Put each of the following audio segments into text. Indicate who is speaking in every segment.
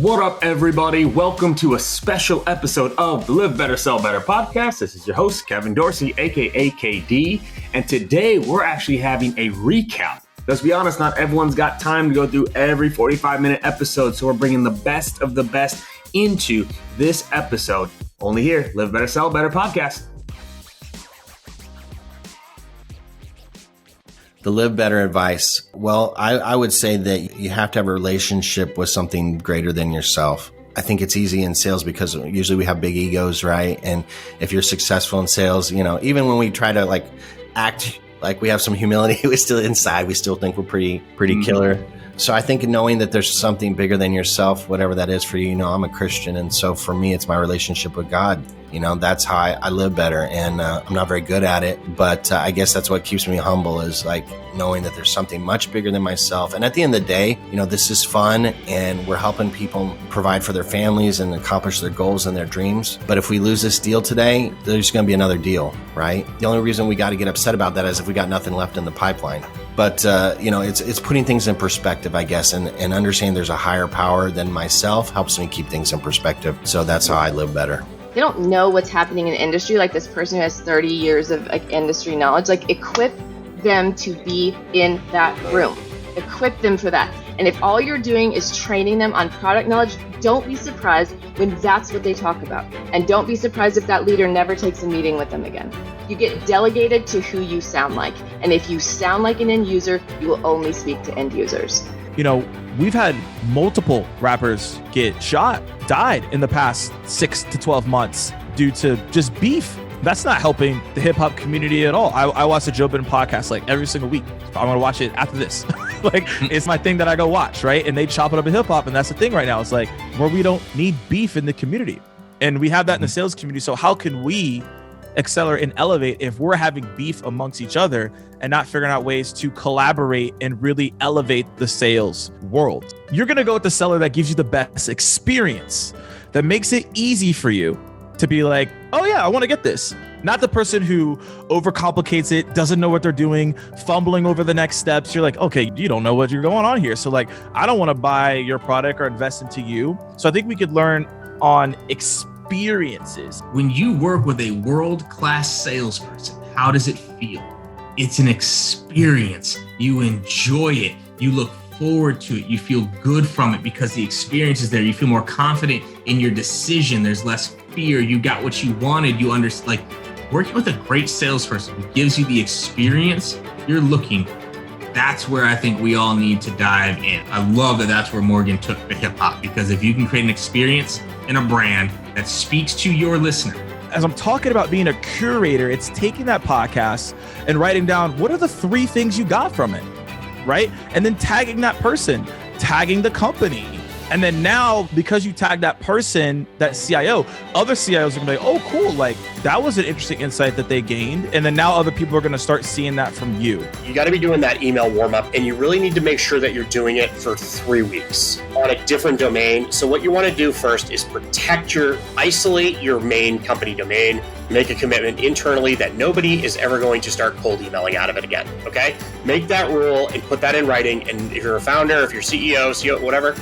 Speaker 1: What up, everybody? Welcome to a special episode of the Live Better, Sell Better podcast. This is your host, Kevin Dorsey, aka KD. And today we're actually having a recap. Let's be honest, not everyone's got time to go through every 45-minute episode. So we're bringing the best of the best into this episode. Only here, Live Better, Sell Better podcast.
Speaker 2: The live better advice. Well, I would say that you have to have a relationship with something greater than yourself. I think it's easy in sales because usually we have big egos, right? And if you're successful in sales, even when we try to act like we have some humility, we still inside, we still think we're pretty killer. So I think knowing that there's something bigger than yourself, whatever that is for you, I'm a Christian. And so for me, it's my relationship with God. That's how I live better. And I'm not very good at it, but I guess that's what keeps me humble is knowing that there's something much bigger than myself. And at the end of the day, this is fun and we're helping people provide for their families and accomplish their goals and their dreams. But if we lose this deal today, there's going to be another deal, right? The only reason we got to get upset about that is if we got nothing left in the pipeline. But, it's putting things in perspective, I guess, and understanding there's a higher power than myself helps me keep things in perspective. So that's how I live better.
Speaker 3: They don't know what's happening in industry, like this person who has 30 years of industry knowledge, equip them to be in that room. Equip them for that. And if all you're doing is training them on product knowledge, don't be surprised when that's what they talk about. And don't be surprised if that leader never takes a meeting with them again. You get delegated to who you sound like. And if you sound like an end user, you will only speak to end users.
Speaker 4: We've had multiple rappers get shot, died in the past 6 to 12 months due to just beef. That's not helping the hip hop community at all. I watch the Joe Budden podcast every single week. I'm going to watch it after this. It's my thing that I go watch, right? And they chop it up in hip hop. And that's the thing right now. It's where we don't need beef in the community. And we have that in the sales community. So how can we accelerate and elevate if we're having beef amongst each other and not figuring out ways to collaborate and really elevate the sales world? You're going to go with the seller that gives you the best experience, that makes it easy for you to be like, oh yeah, I want to get this. Not the person who overcomplicates it, doesn't know what they're doing, fumbling over the next steps. You're like, okay, you don't know what you're going on here. So I don't want to buy your product or invest into you. So I think we could learn on experiences.
Speaker 5: When you work with a world-class salesperson, how does it feel? It's an experience. You enjoy it. You look forward to it. You feel good from it because the experience is there. You feel more confident in your decision. There's less fear. You got what you wanted. You understand. Working with a great salesperson who gives you the experience you're looking for. That's where I think we all need to dive in. I love that that's where Morgan took the hip hop, because if you can create an experience in a brand that speaks to your listener.
Speaker 4: As I'm talking about being a curator, it's taking that podcast and writing down what are the 3 things you got from it, right? And then tagging that person, tagging the company. And then now, because you tag that person, that CIO, other CIOs are gonna be like, oh, cool. That was an interesting insight that they gained. And then now other people are gonna start seeing that from you.
Speaker 6: You gotta be doing that email warm up, and you really need to make sure that you're doing it for 3 weeks on a different domain. So what you wanna do first is isolate your main company domain, make a commitment internally that nobody is ever going to start cold emailing out of it again, okay? Make that rule and put that in writing. And if you're a founder, if you're CEO, whatever,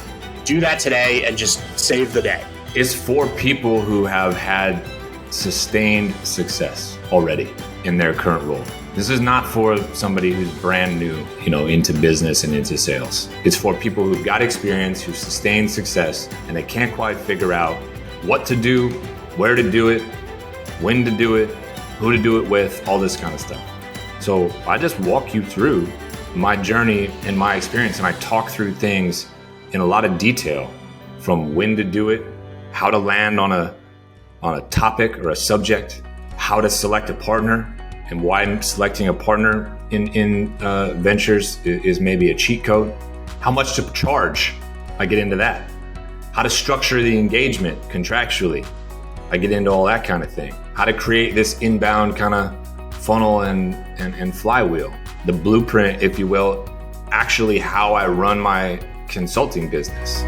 Speaker 6: do that today and just save the day.
Speaker 1: It's for people who have had sustained success already in their current role. This is not for somebody who's brand new, into business and into sales. It's for people who've got experience, who've sustained success, and they can't quite figure out what to do, where to do it, when to do it, who to do it with, all this kind of stuff. So I just walk you through my journey and my experience, and I talk through things in a lot of detail, from when to do it, how to land on a topic or a subject, how to select a partner, and why selecting a partner in ventures is maybe a cheat code, how much to charge, I get into that, how to structure the engagement contractually, I get into all that kind of thing, how to create this inbound kind of funnel and flywheel, the blueprint, if you will, actually how I run my consulting business.